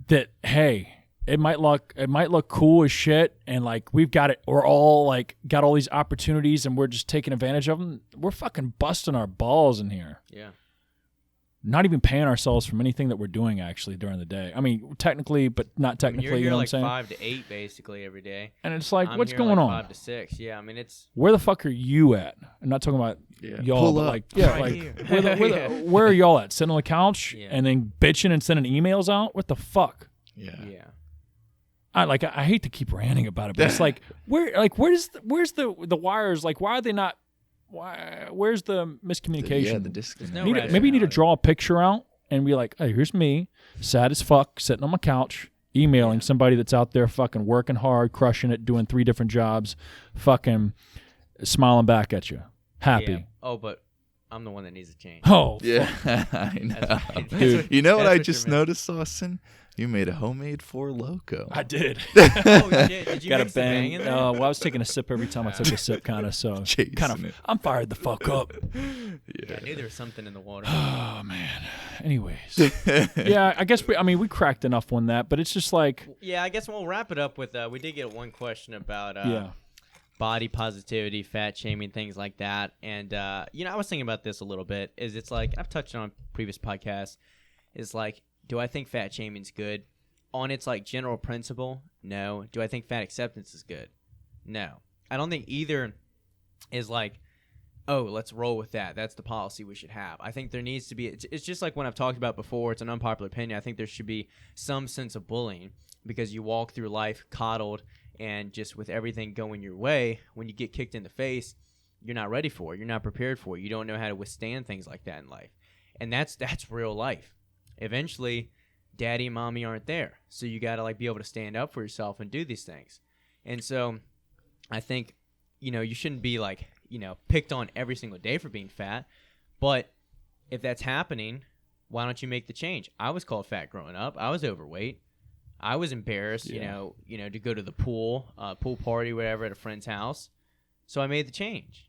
that, hey, it might look cool as shit, and like we've got it, we're all like got all these opportunities, and we're just taking advantage of them. We're fucking busting our balls in here. Yeah. Not even paying ourselves from anything that we're doing actually during the day. I mean, technically, but not technically. You're You here know like what I'm saying? 5 to 8 basically every day. And it's like, I'm what's here, going like, on? 5 to 6. Yeah, I mean it's. Where the fuck are you at? I'm not talking about y'all, Pull but up. like, yeah, Right like here. where are y'all at? Sitting on the couch Yeah. and then bitching and sending emails out? What the fuck? Yeah. Yeah. I hate to keep ranting about it, but it's like where's the wires? Like, why are they not? Where's the miscommunication? Yeah, the disconnect. no Maybe you need to rationality. draw a picture out and be like, hey, here's me, sad as fuck, sitting on my couch, emailing somebody that's out there fucking working hard, crushing it, doing 3 different jobs, fucking smiling back at you, happy. Yeah. Oh, but I'm the one that needs to change. Oh, Yeah, I know. That's right. Dude, You know what That's I what just you're noticed, Austin? You made a homemade Four Loco. I did. Oh shit! Did you Got a mix the bang bang. in there? Well, I was taking a sip every time I took a sip, kind of. So, Chasing kind of. it. I'm fired the fuck up. Yeah, I knew there was something in the water. Oh man. Anyways, yeah, I guess we cracked enough on that, but it's just like, Yeah, I guess we'll wrap it up with we did get one question about yeah, body positivity, fat shaming, things like that. And I was thinking about this a little bit. It's like I've touched on previous podcasts. Is like, do I think fat shaming's good? On its like general principle, no. Do I think fat acceptance is good? No. I don't think either is like, oh, let's roll with that. That's the policy we should have. I think there needs to be, it's just like when I've talked about before, it's an unpopular opinion. I think there should be some sense of bullying because you walk through life coddled and just with everything going your way. When you get kicked in the face, you're not ready for it. You're not prepared for it. You don't know how to withstand things like that in life. And that's real life. Eventually, daddy and mommy aren't there. So you got to like be able to stand up for yourself and do these things. And so I think, you shouldn't be like, picked on every single day for being fat. But if that's happening, why don't you make the change? I was called fat growing up. I was overweight. I was embarrassed, to go to the pool party, whatever, at a friend's house. So I made the change.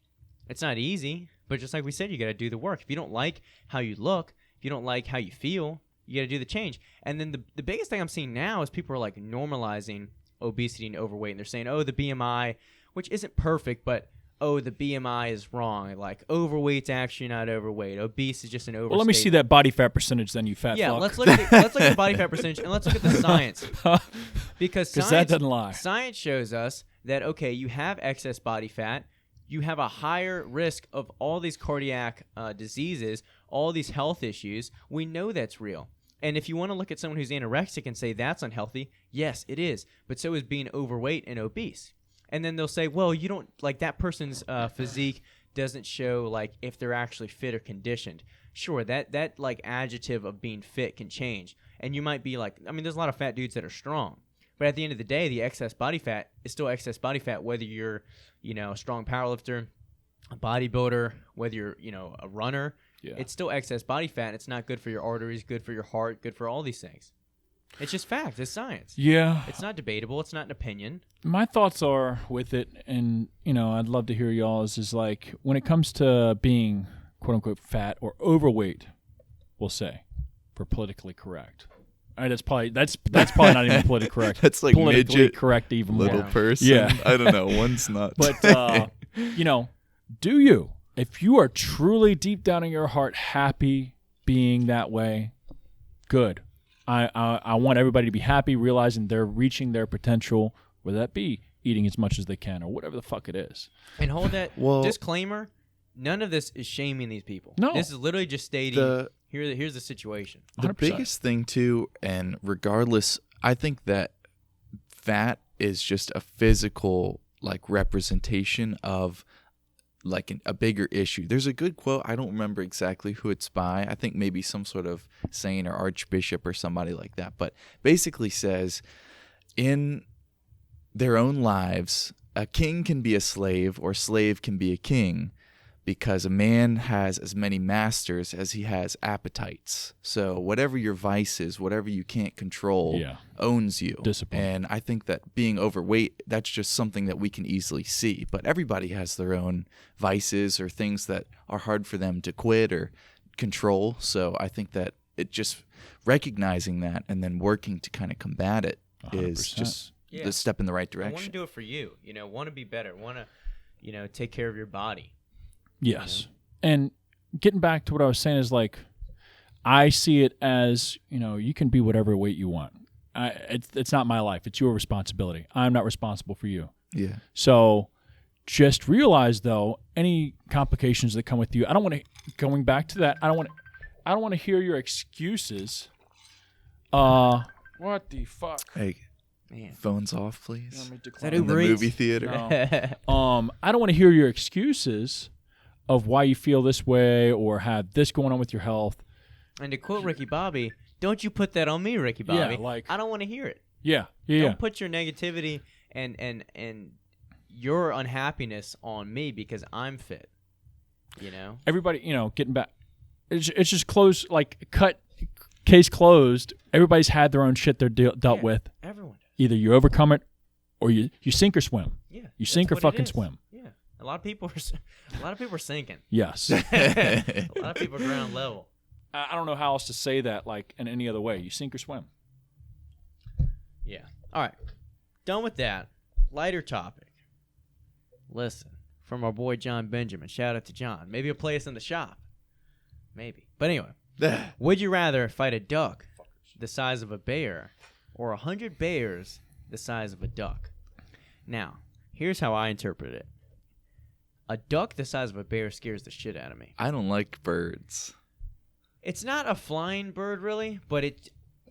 It's not easy, but just like we said, you got to do the work. If you don't like how you look, if you don't like how you feel, you got to do the change. And then the biggest thing I'm seeing now is people are like normalizing obesity and overweight, and they're saying, oh, the BMI, which isn't perfect, but oh, the BMI is wrong. Like overweight's actually not overweight. Obese is just an overstatement. Well, let me see that body fat percentage then, you fat fuck. Let's look at the body fat percentage, and let's look at the science. Because that doesn't lie. Science shows us that, okay, you have excess body fat, you have a higher risk of all these cardiac diseases, all these health issues. We know that's real. And if you want to look at someone who's anorexic and say that's unhealthy, yes, it is. But so is being overweight and obese. And then they'll say, well, you don't, like, that person's physique doesn't show, like, if they're actually fit or conditioned. Sure, that like, adjective of being fit can change. And you might be like, I mean, there's a lot of fat dudes that are strong. But at the end of the day, the excess body fat is still excess body fat, whether you're, a strong powerlifter, a bodybuilder, whether you're, a runner. Yeah. It's still excess body fat, and it's not good for your arteries, good for your heart, good for all these things. It's just fact. It's science. Yeah. It's not debatable. It's not an opinion. My thoughts are with it, and, I'd love to hear y'all's, is like when it comes to being, quote-unquote, fat or overweight, we'll say, for politically correct. All right, that's probably not even politically correct. That's like politically midget, correct even little more. person. Yeah. I don't know. One's not. But, do you? If you are truly deep down in your heart happy being that way, good. I want everybody to be happy, realizing they're reaching their potential, whether that be eating as much as they can or whatever the fuck it is. And hold that disclaimer, none of this is shaming these people. No. This is literally just stating, here's the situation. The 100%. biggest thing, too, and regardless, I think that fat is just a physical, like, representation of like a bigger issue. There's a good quote. I don't remember exactly who it's by. I think maybe some sort of saint or archbishop or somebody like that. But basically says, in their own lives, a king can be a slave or a slave can be a king because a man has as many masters as he has appetites. So whatever your vice is, whatever you can't control, owns you. Discipline. And I think that being overweight, that's just something that we can easily see. But everybody has their own vices or things that are hard for them to quit or control. So I think that it just recognizing that and then working to kind of combat it 100%. Is just the step in the right direction. I want to do it for you. Want to be better. Want to, take care of your body. Yes. And getting back to what I was saying is like, I see it as, you can be whatever weight you want. It's not my life. It's your responsibility. I'm not responsible for you. Yeah. So just realize though, any complications that come with you, I don't want to, going back to that, I don't want to hear your excuses. What the fuck? Hey, man. Phones off, please. Is that in the Uber Eats? movie theater. No. I don't want to hear your excuses of why you feel this way or have this going on with your health. And to quote Ricky Bobby, don't you put that on me, Ricky Bobby. Yeah, like, I don't want to hear it. Yeah. Don't put your negativity and your unhappiness on me because I'm fit. Everybody, getting back. It's just closed, like case closed. Everybody's had their own shit they're dealt with. Everyone does. Either you overcome it or you sink or swim. Yeah. You sink or fucking swim. Yeah. A lot of people are sinking. Yes. A lot of people are ground level. I don't know how else to say that, like, in any other way. You sink or swim. Yeah. All right. Done with that. Lighter topic. Listen, from our boy John Benjamin. Shout out to John. Maybe he'll play us in the shop. Maybe. But anyway. Would you rather fight a duck the size of a bear or 100 bears the size of a duck? Now, here's how I interpret it. A duck the size of a bear scares the shit out of me. I don't like birds. It's not a flying bird, really, but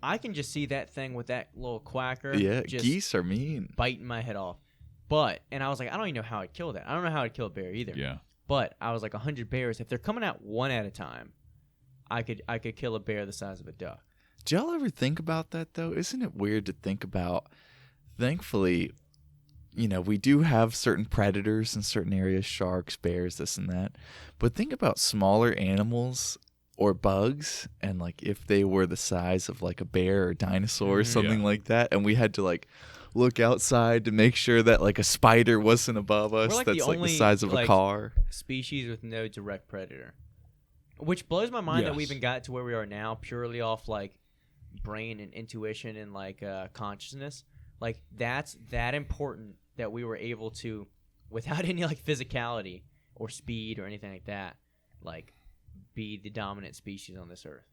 I can just see that thing with that little quacker. Yeah, just geese are mean. biting my head off. And I was like, I don't even know how I'd kill that. I don't know how I'd kill a bear either. Yeah. But I was like, 100 bears, if they're coming out one at a time, I could kill a bear the size of a duck. Do y'all ever think about that, though? Isn't it weird to think about? Thankfully, we do have certain predators in certain areas, sharks, bears, this and that. But think about smaller animals or bugs, and like if they were the size of like a bear or dinosaur or something like that, and we had to like look outside to make sure that like a spider wasn't above us. We're, like, that's the like only, the size of a like, car. species with no direct predator, which blows my mind that we Yes. even got to where we are now purely off like brain and intuition and like consciousness. Like that's that important that we were able to, without any like physicality or speed or anything like that, like be the dominant species on this earth.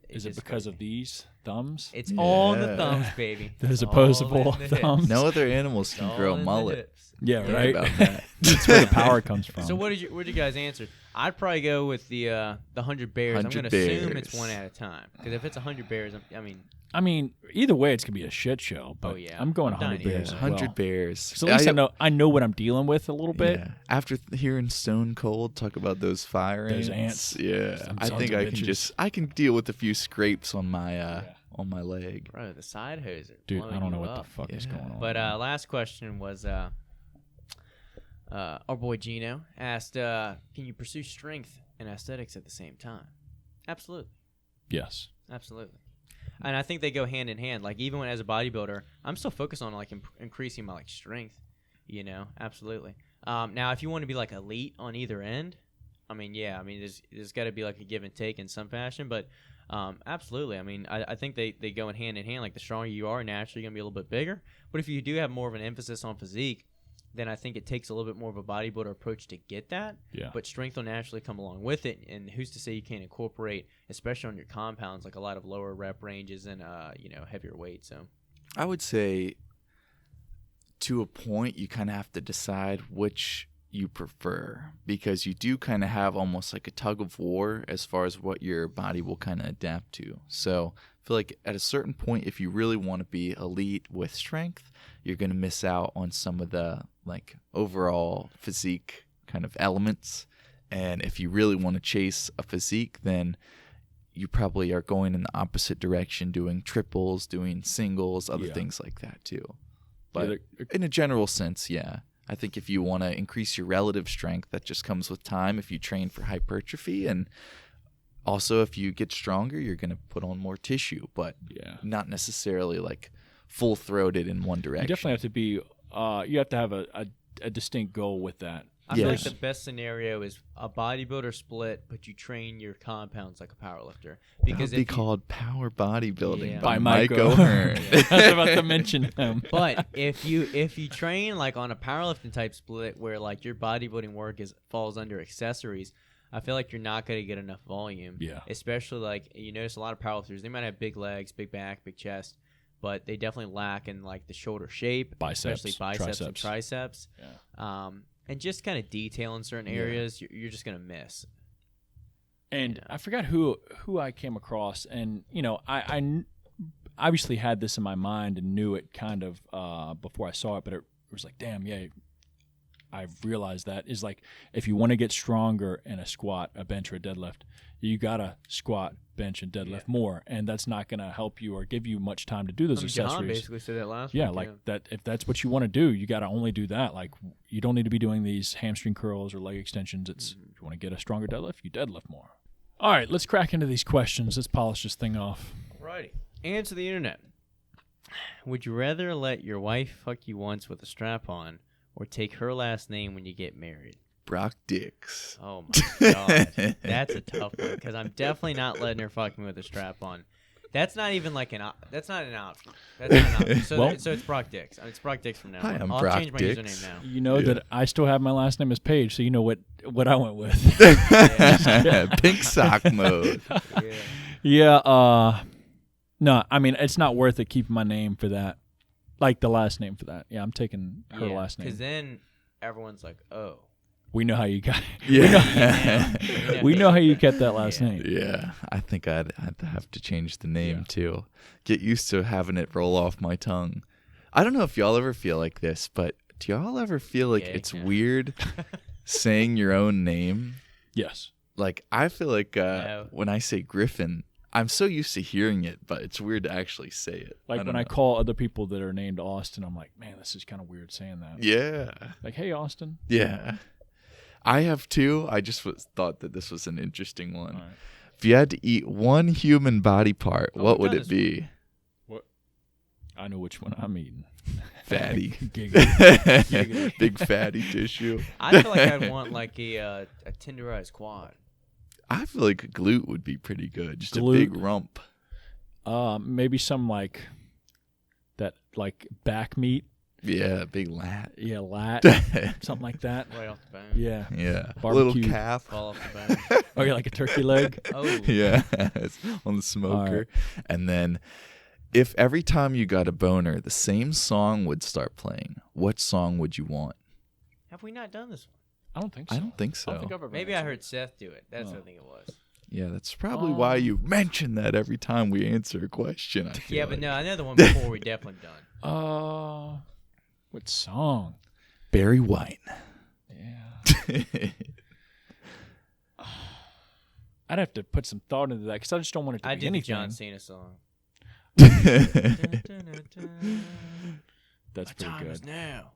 Is it because of these thumbs? It's all in the Yeah. thumbs, baby. Those All opposable in the hips. thumbs. No other animals can All grow a in the mullet. hips. Yeah, Think right. about that. That's where the power comes from. So what'd you guys answer? I'd probably go with the 100 bears. 100 I'm gonna assume it's bears. one at a time, because if it's 100 bears, I mean, either way, it's gonna be a shit show. But yeah. I'm going I'm 100 dying to hear bears. that. as 100 well. bears. So at least I know what I'm dealing with a little bit. Yeah. After hearing Stone Cold talk about those fire Those ants, ants. yeah, Some I sons think of I can bitches. I can deal with a few scrapes on my leg. bro, the side hose are Dude, blowing I don't you know what up. the fuck is Yeah. going on. But last question was our boy Gino asked, can you pursue strength and aesthetics at the same time? Absolutely. yes. Absolutely. And I think they go hand in hand. Like even when as a bodybuilder, I'm still focused on like increasing my like strength, absolutely. Now if you want to be like elite on either end, I mean, there's got to be like a give and take in some fashion, but absolutely. I mean, I think they go in hand. Like the stronger you are, naturally you're going to be a little bit bigger. But if you do have more of an emphasis on physique, then I think it takes a little bit more of a bodybuilder approach to get that. Yeah. But strength will naturally come along with it. And who's to say you can't incorporate, especially on your compounds, like a lot of lower rep ranges and heavier weight. So I would say to a point you kind of have to decide which you prefer, because you do kind of have almost like a tug of war as far as what your body will kind of adapt to. So I feel like at a certain point, if you really want to be elite with strength, you're going to miss out on some of the like overall physique kind of elements. And if you really want to chase a physique, then you probably are going in the opposite direction, doing triples, doing singles, other things like that too. But in a general sense, yeah. I think if you want to increase your relative strength, that just comes with time if you train for hypertrophy. And also if you get stronger, you're going to put on more tissue, but not necessarily like full-throated in one direction. You definitely have to be. You have to have a distinct goal with that. I feel like Yes. the best scenario is a bodybuilder split, but you train your compounds like a powerlifter. Because That would be called power bodybuilding Yeah. by By Mike Mike O'Hearn. I was about to mention him. But if you train like on a powerlifting type split where like your bodybuilding work falls under accessories, I feel like you're not going to get enough volume. Yeah. Especially like you notice a lot of powerlifters, they might have big legs, big back, big chest, but they definitely lack in like the shoulder shape, Biceps, especially biceps and triceps. triceps. And just kind of detail in certain areas, you're just going to miss. And I forgot who I came across, and I obviously had this in my mind and knew it kind of before I saw it, but it was like, damn, yeah, I've realized that is like if you want to get stronger in a squat, a bench, or a deadlift, you gotta squat, bench, and deadlift more, and that's not gonna help you or give you much time to do those Jahan accessories. basically said that last Yeah, week. like that. If that's what you want to do, you got to only do that. Like you don't need to be doing these hamstring curls or leg extensions. It's if you want to get a stronger deadlift, you deadlift more. All right, let's crack into these questions. Let's polish this thing off. Alrighty. Answer the internet. Would you rather let your wife fuck you once with a strap on, or take her last name when you get married? Brock Dix. Oh my god, that's a tough one because I'm definitely not letting her fuck me with a strap on. That's not even like that's not an option. That's not an option. So, so it's Brock Dix. It's Brock Dix from now Hi, on. I'm I'll Brock change my Dix. username now. You know that I still have my last name as Page, so you know what I went with. Pink sock mode. Yeah. No, I mean it's not worth it keeping my name for that, like the last name for that. Yeah, I'm taking her last name. Because then everyone's like, oh. We know how you got. Yeah. We know how you kept that last name. Yeah, I think I'd have to change the name too. Get used to having it roll off my tongue. I don't know if y'all ever feel like this, but do y'all ever feel like it's weird saying your own name? Yes. Like I feel like No. when I say Griffin, I'm so used to hearing it, but it's weird to actually say it. Like don't when I know. call other people that are named Austin, I'm like, man, this is kind of weird saying that. Yeah. Like, hey, Austin. Yeah. I have two. I just thought that this was an interesting one. All right. If you had to eat one human body part, Oh, what we've would done it be? What? I know which one I'm eating. Fatty. Giggity. Big fatty tissue. I feel like I'd want like a tenderized quad. I feel like a glute would be pretty good. Just Glute. a big rump. Maybe some like that, like back meat. Yeah, big lat. Yeah, lat, something like that. Right off the bone. Yeah. Yeah. Barbecue. Little calf. Fall off the bone. Oh, yeah, like a turkey leg. Oh. Yeah, it's on the smoker. And then if every time you got a boner, the same song would start playing, what song would you want? Have we not done this one? I don't think so. I don't think so. I don't think I've ever Maybe I answered. heard Seth do it. That's Oh. what I think it was. Yeah, that's probably why you mention that every time we answer a question. I feel Yeah, but like. no, I know the one before we definitely done. What song? Barry White. Yeah. I'd have to put some thought into that because I just don't want it to I be did the anything. John Cena song. That's My pretty time good. is now.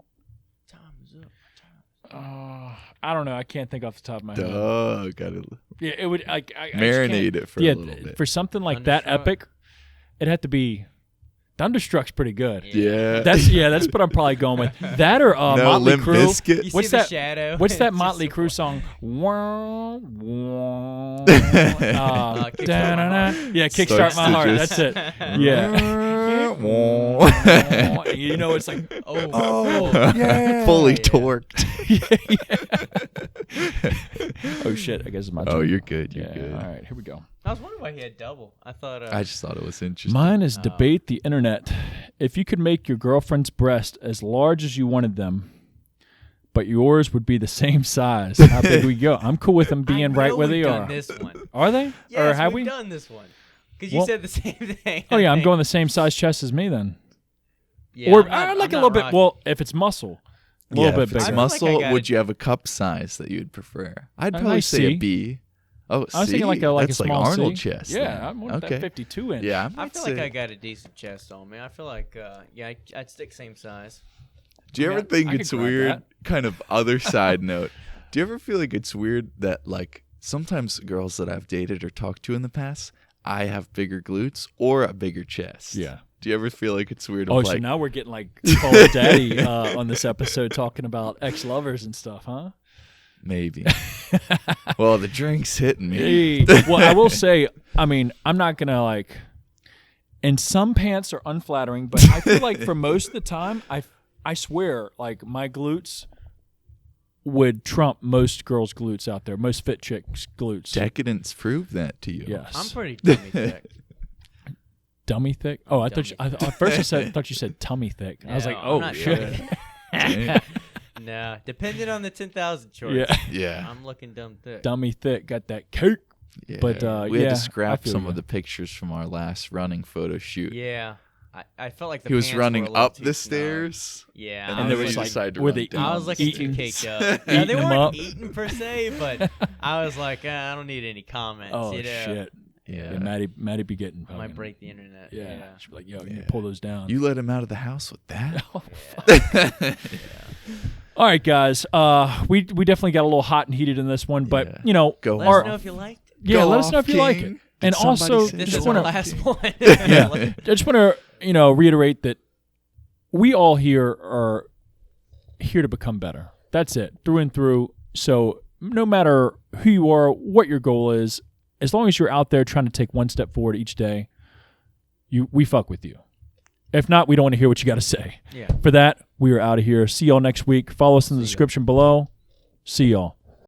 Time is up. I don't know. I can't think off the top of my head. Duh, gotta Yeah, it would. I just can't- marinate it for yeah, a little bit. for something like that Thunderstruck. epic, it had to be. Thunderstruck's pretty good. Yeah. That's what I'm probably going with. That or no, Motley Limp Crue. Bizkit. You What's see the that? shadow? What's that It's Motley just Crue so song? Wah, wah, Kickstart da-na-na. My Yeah, kickstart Starts my to heart. just- That's it. Yeah. You know, it's like Oh, yeah. Fully Yeah. torqued. Oh shit! I guess it's my turn. Oh, you're good. You're Yeah. good. All right, here we go. I was wondering why he had double. I thought. I just thought it was interesting. Mine is debate the internet. If you could make your girlfriend's breast as large as you wanted them, but yours would be the same size, how big we go? I'm cool with them being right where they we've are. Done this one. Are they? Yes, or have we've we? done this one. Because you Well- said the same thing. Oh I yeah, I'm think. going the same size chest as me then. Yeah, or I'm not- I'd like I'm a little not bit. rocking. Well, if it's muscle, a little yeah, bit if it's bigger. I feel like muscle, I got would it. you have a cup size that you'd prefer? I'd A probably nice say C. a B. Oh, I was thinking like a That's small like Arnold C. chest. Yeah, then. I want okay. that 52 inch. Yeah, I might feel like say- I got a decent chest on me. I feel like, I'd stick same size. Do you I ever mean, think I could it's grab weird? that. Kind of other side note. Do you ever feel like it's weird that like sometimes girls that I've dated or talked to in the past, I have bigger glutes or a bigger chest? Yeah. Do you ever feel like it's weird? Oh, of so like, now we're getting like Call of Daddy on this episode talking about ex-lovers and stuff, huh? maybe. Well, the drink's hitting me. Hey. Well, I will say, I mean, I'm not gonna like. And some pants are unflattering, but I feel like for most of the time, I swear, like my glutes would trump most girls' glutes out there, most fit chicks' glutes. Decadence proved that to you. Yes. I'm pretty dummy thick. Dummy thick. Oh, I thought Dummy. at first I thought you said tummy thick. I was No, like, I'm oh not shit. Damn. No, depending on the 10,000 shorts. Yeah, Yeah. I'm looking dumb thick. dummy thick. Got that cake. Yeah. But, we had yeah, to I scrap feel some you. of the pictures from our last running photo shoot. Yeah. I felt like the He was pants were running a little up too the snug. stairs. Yeah. And I then there we was, like, decided to were run they down. I was looking too eating- caked up. Yeah, they eating 'em weren't up. eating per se, but I was like, I don't need any comments. Oh you know? shit. Yeah. Yeah, Maddie be getting. I might fucking- break the internet. Yeah. Yeah. She'd be like, yo, you need Yeah. to pull those down. You let him out of the house with that? All right, guys. We definitely got a little hot and heated in this one, but Yeah. you know, Go Let Or- us know if you liked it. yeah, Go let us know off, if you like King. it. And Did somebody also, say This just is go our want to off? last one. Yeah. I just want to, reiterate that we all here are here to become better. That's it, through and through. So no matter who you are, what your goal is, as long as you're out there trying to take one step forward each day, we fuck with you. If not, we don't want to hear what you got to say. Yeah. For that, we are out of here. See y'all next week. Follow us in the description below. See y'all.